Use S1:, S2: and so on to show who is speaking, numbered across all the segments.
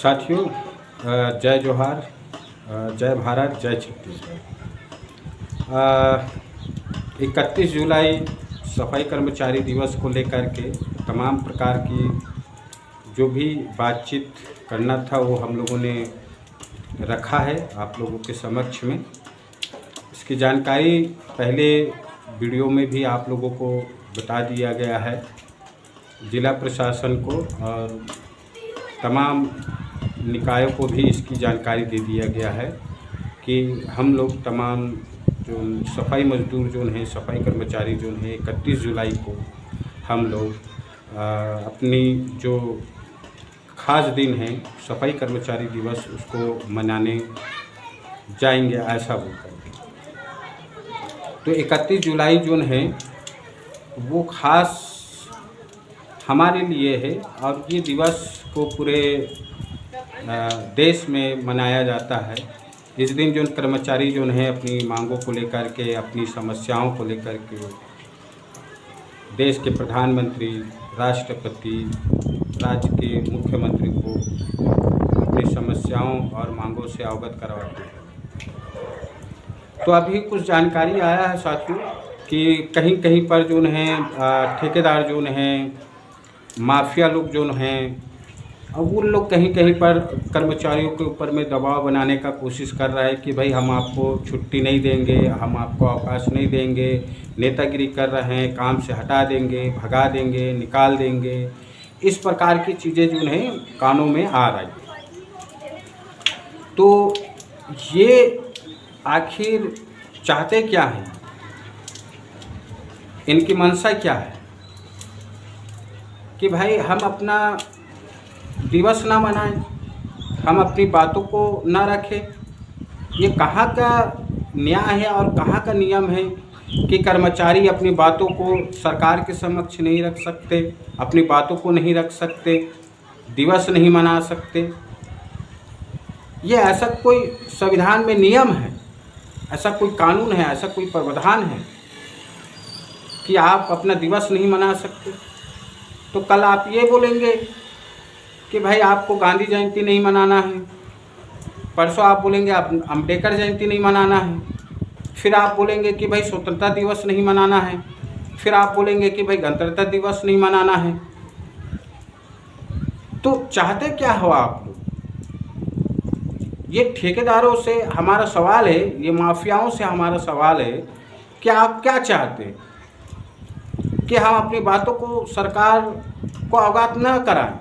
S1: साथियों, जय जोहार, जय भारत, जय छत्तीसगढ़। 31 जुलाई सफाई कर्मचारी दिवस को लेकर के तमाम प्रकार की जो भी बातचीत करना था वो हम लोगों ने रखा है आप लोगों के समक्ष में। इसकी जानकारी पहले वीडियो में भी आप लोगों को बता दिया गया है, जिला प्रशासन को और तमाम निकायों को भी इसकी जानकारी दे दिया गया है कि हम लोग तमाम जो सफाई मजदूर जो हैं, सफाई कर्मचारी जो हैं, 31 जुलाई को हम लोग अपनी जो ख़ास दिन है सफाई कर्मचारी दिवस उसको मनाने जाएंगे, ऐसा बोलकर। तो 31 जुलाई जो है वो ख़ास हमारे लिए है और ये दिवस को पूरे देश में मनाया जाता है। इस दिन जो कर्मचारी जो हैं अपनी मांगों को लेकर के, अपनी समस्याओं को लेकर के देश के प्रधानमंत्री, राष्ट्रपति, राज्य के मुख्यमंत्री को अपनी समस्याओं और मांगों से अवगत करवाते हैं। तो अभी कुछ जानकारी आया है साथियों कि कहीं कहीं पर जो हैं ठेकेदार जो हैं, माफिया लोग जो हैं, अब वो लोग कहीं कहीं पर कर्मचारियों के ऊपर में दबाव बनाने का कोशिश कर रहा है कि भाई हम आपको छुट्टी नहीं देंगे, हम आपको अवकाश नहीं देंगे, नेतागिरी कर रहे हैं, काम से हटा देंगे, भगा देंगे, निकाल देंगे। इस प्रकार की चीज़ें जो हैं कानों में आ रही हैं। तो ये आखिर चाहते क्या हैं, इनकी मंशा क्या है कि भाई हम अपना दिवस ना मनाएं, हम अपनी बातों को ना रखें। ये कहाँ का न्याय है और कहाँ का नियम है कि कर्मचारी अपनी बातों को सरकार के समक्ष नहीं रख सकते, अपनी बातों को नहीं रख सकते, दिवस नहीं मना सकते। ये ऐसा कोई संविधान में नियम है, ऐसा कोई कानून है, ऐसा कोई प्रावधान है कि आप अपना दिवस नहीं मना सकते? तो कल आप ये बोलेंगे कि भाई आपको गांधी जयंती नहीं मनाना है, परसों आप बोलेंगे आप अम्बेडकर जयंती नहीं मनाना है, फिर आप बोलेंगे कि भाई स्वतंत्रता दिवस नहीं मनाना है, फिर आप बोलेंगे कि भाई गणतंत्र दिवस नहीं मनाना है। तो चाहते क्या हो आप लोग? ये ठेकेदारों से हमारा सवाल है, ये माफियाओं से हमारा सवाल है कि आप क्या चाहते हैं कि हम अपनी बातों को सरकार को अवगत न कराएं,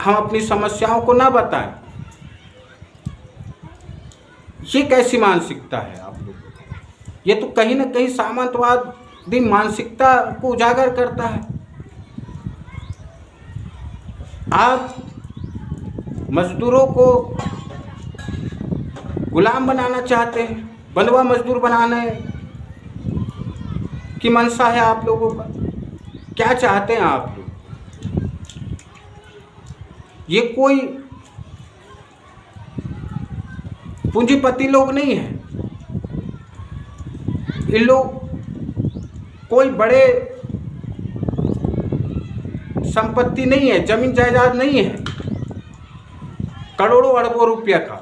S1: हम अपनी समस्याओं को ना बताएं? ये कैसी मानसिकता है आप लोगों की? ये तो कहीं ना कहीं सामंतवादी मानसिकता को उजागर करता है। आप मजदूरों को गुलाम बनाना चाहते हैं, बंधुआ मजदूर बनाने की मंशा है आप लोगों का। क्या चाहते हैं आप लोग? ये कोई पूंजीपति लोग नहीं है, ये लोग कोई बड़े संपत्ति नहीं है, जमीन जायदाद नहीं है, करोड़ों अरबों रुपया का।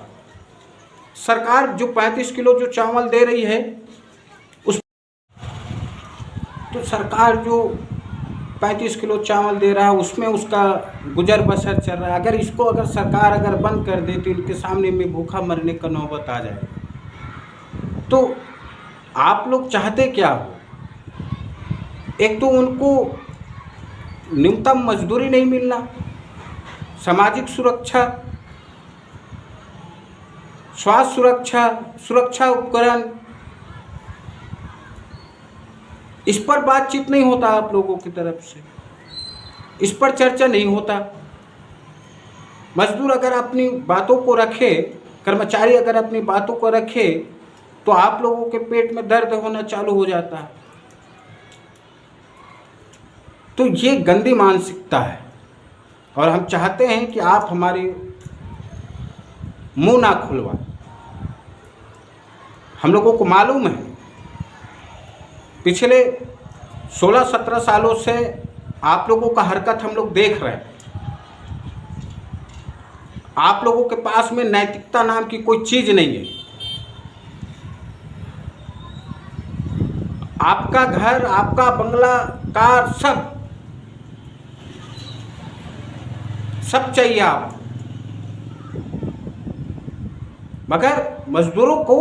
S1: सरकार जो 35 किलो जो चावल दे रही है उस तो सरकार जो 35 किलो चावल दे रहा है उसमें उसका गुजर बसर चल रहा है। अगर इसको अगर सरकार बंद कर दे तो इनके सामने में भूखा मरने का नौबत आ जाएगा। तो आप लोग चाहते क्या हो? एक तो उनको न्यूनतम मजदूरी नहीं मिलना, सामाजिक सुरक्षा, स्वास्थ्य सुरक्षा, सुरक्षा उपकरण, इस पर बातचीत नहीं होता आप लोगों की तरफ से, इस पर चर्चा नहीं होता। मजदूर अगर अपनी बातों को रखे, कर्मचारी अगर अपनी बातों को रखे तो आप लोगों के पेट में दर्द होना चालू हो जाता है। तो ये गंदी मानसिकता है और हम चाहते हैं कि आप हमारी मुंह ना खुलवाएं। हम लोगों को मालूम है पिछले 16-17 सालों से आप लोगों का हरकत हम लोग देख रहे हैं। आप लोगों के पास में नैतिकता नाम की कोई चीज़ नहीं है। आपका घर, आपका बंगला, कार, सब चाहिए आप, मगर मजदूरों को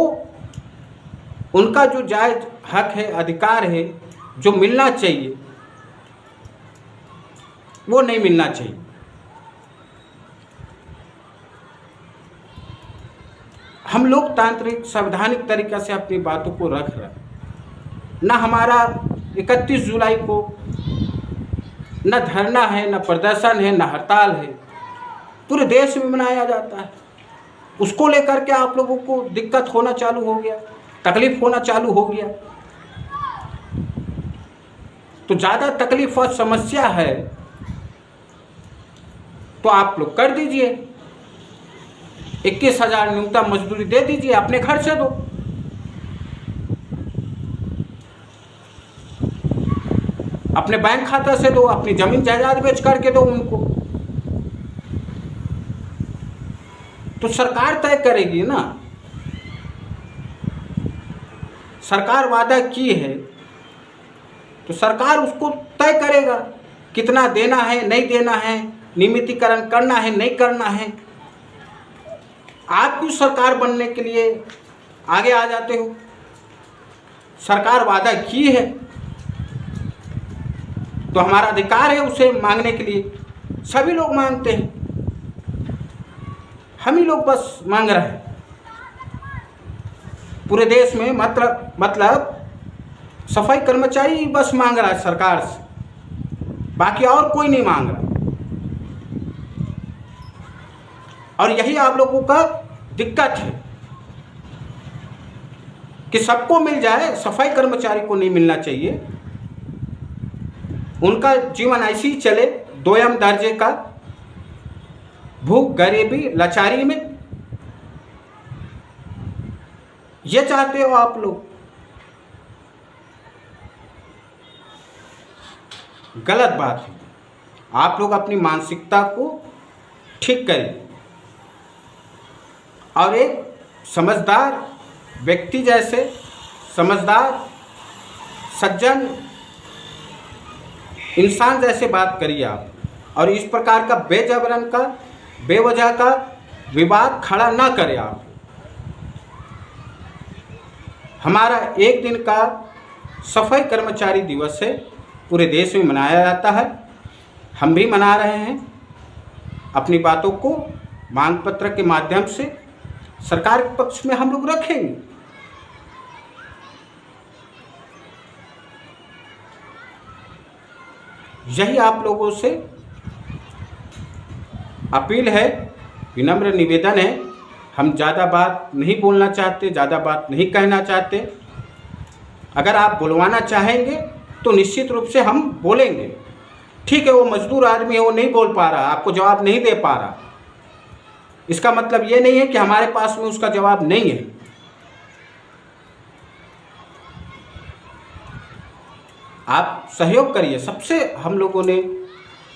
S1: उनका जो जायज़ हक है, अधिकार है, जो मिलना चाहिए वो नहीं मिलना चाहिए। हम लोकतांत्रिक संवैधानिक तरीक़ा से अपनी बातों को रख रहे हैं। न हमारा 31 जुलाई को न धरना है, न प्रदर्शन है, न हड़ताल है, पूरे देश में मनाया जाता है। उसको लेकर के आप लोगों को दिक्कत होना चालू हो गया, तकलीफ होना चालू हो गया। तो ज़्यादा तकलीफ और समस्या है तो आप लोग कर दीजिए, 21,000 न्यूनतम मजदूरी दे दीजिए, अपने घर से दो। अपने बैंक खाता से दो, अपनी जमीन जायदाद बेच करके दो उनको। तो सरकार तय करेगी ना, सरकार वादा की है तो सरकार उसको तय करेगा, कितना देना है, नहीं देना है, नियमितीकरण करना है, नहीं करना है। आप क्यों सरकार बनने के लिए आगे आ जाते हो? सरकार वादा की है तो हमारा अधिकार है उसे मांगने के लिए। सभी लोग मांगते हैं, हम ही लोग बस मांग रहे हैं। पूरे देश में मतलब सफाई कर्मचारी बस मांग रहा है सरकार से, बाकी और कोई नहीं मांग रहा। और यही आप लोगों का दिक्कत है कि सबको मिल जाए, सफाई कर्मचारी को नहीं मिलना चाहिए। उनका जीवन ऐसे ही चले, दोयम दर्जे का, भूख, गरीबी, लाचारी में। ये चाहते हो आप लोग। गलत बात है। आप लोग अपनी मानसिकता को ठीक करें और एक समझदार व्यक्ति जैसे, समझदार सज्जन इंसान जैसे बात करिए आप। और इस प्रकार का बेजबरन का, बेवजह का विवाद खड़ा ना करें आप। हमारा एक दिन का सफाई कर्मचारी दिवस है, पूरे देश में मनाया जाता है, हम भी मना रहे हैं। अपनी बातों को मांग पत्र के माध्यम से सरकार के पक्ष में हम लोग रखेंगे। यही आप लोगों से अपील है, विनम्र निवेदन है। हम ज़्यादा बात नहीं बोलना चाहते, ज़्यादा बात नहीं कहना चाहते। अगर आप बुलवाना चाहेंगे तो निश्चित रूप से हम बोलेंगे। ठीक है, वो मजदूर आदमी है, वो नहीं बोल पा रहा, आपको जवाब नहीं दे पा रहा, इसका मतलब ये नहीं है कि हमारे पास में उसका जवाब नहीं है। आप सहयोग करिए। सबसे हम लोगों ने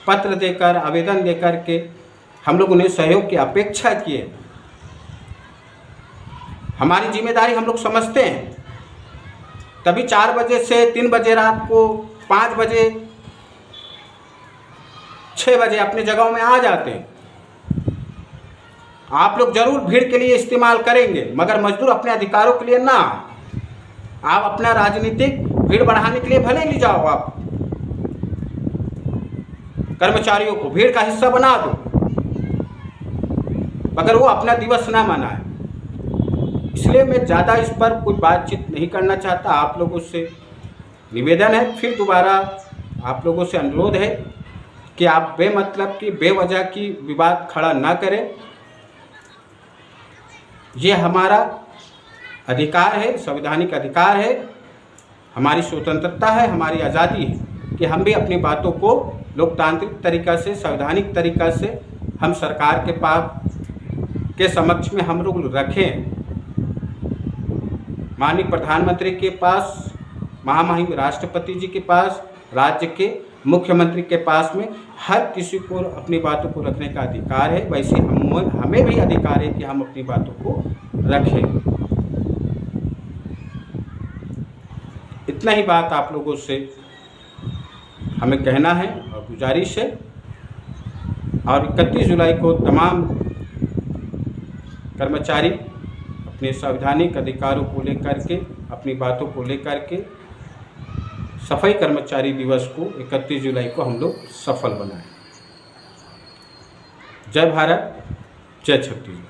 S1: पत्र देकर, आवेदन देकर के हम लोगों ने सहयोग की अपेक्षा की है। हमारी जिम्मेदारी हम लोग समझते हैं, तभी 4 बजे से 3 बजे रात को, 5 बजे, 6 बजे अपने जगहों में आ जाते हैं। आप लोग जरूर भीड़ के लिए इस्तेमाल करेंगे, मगर मजदूर अपने अधिकारों के लिए ना। आप अपना राजनीतिक भीड़ बढ़ाने के लिए भले ले जाओ, आप कर्मचारियों को भीड़ का हिस्सा बना दो, मगर वो अपना दिवस ना मनाए। इसलिए मैं ज़्यादा इस पर कोई बातचीत नहीं करना चाहता। आप लोगों से निवेदन है, फिर दोबारा आप लोगों से अनुरोध है कि आप बेमतलब की, बेवजह की विवाद खड़ा ना करें। ये हमारा अधिकार है, संवैधानिक अधिकार है, हमारी स्वतंत्रता है, हमारी आज़ादी है कि हम भी अपनी बातों को लोकतांत्रिक तरीक़ा से, संवैधानिक तरीक़ा से हम सरकार के पास के समक्ष में हम लोग रखें। माननीय प्रधानमंत्री के पास, महामहिम राष्ट्रपति जी के पास, राज्य के मुख्यमंत्री के पास में हर किसी को अपनी बातों को रखने का अधिकार है, वैसे हमें भी अधिकार है कि हम अपनी बातों को रखें। इतना ही बात आप लोगों से हमें कहना है और गुजारिश है। और 31 जुलाई को तमाम कर्मचारी अपने संवैधानिक अधिकारों को लेकर के, अपनी बातों को लेकर के सफाई कर्मचारी दिवस को 31 जुलाई को हम लोग सफल बनाएं। जय भारत, जय छत्तीसगढ़।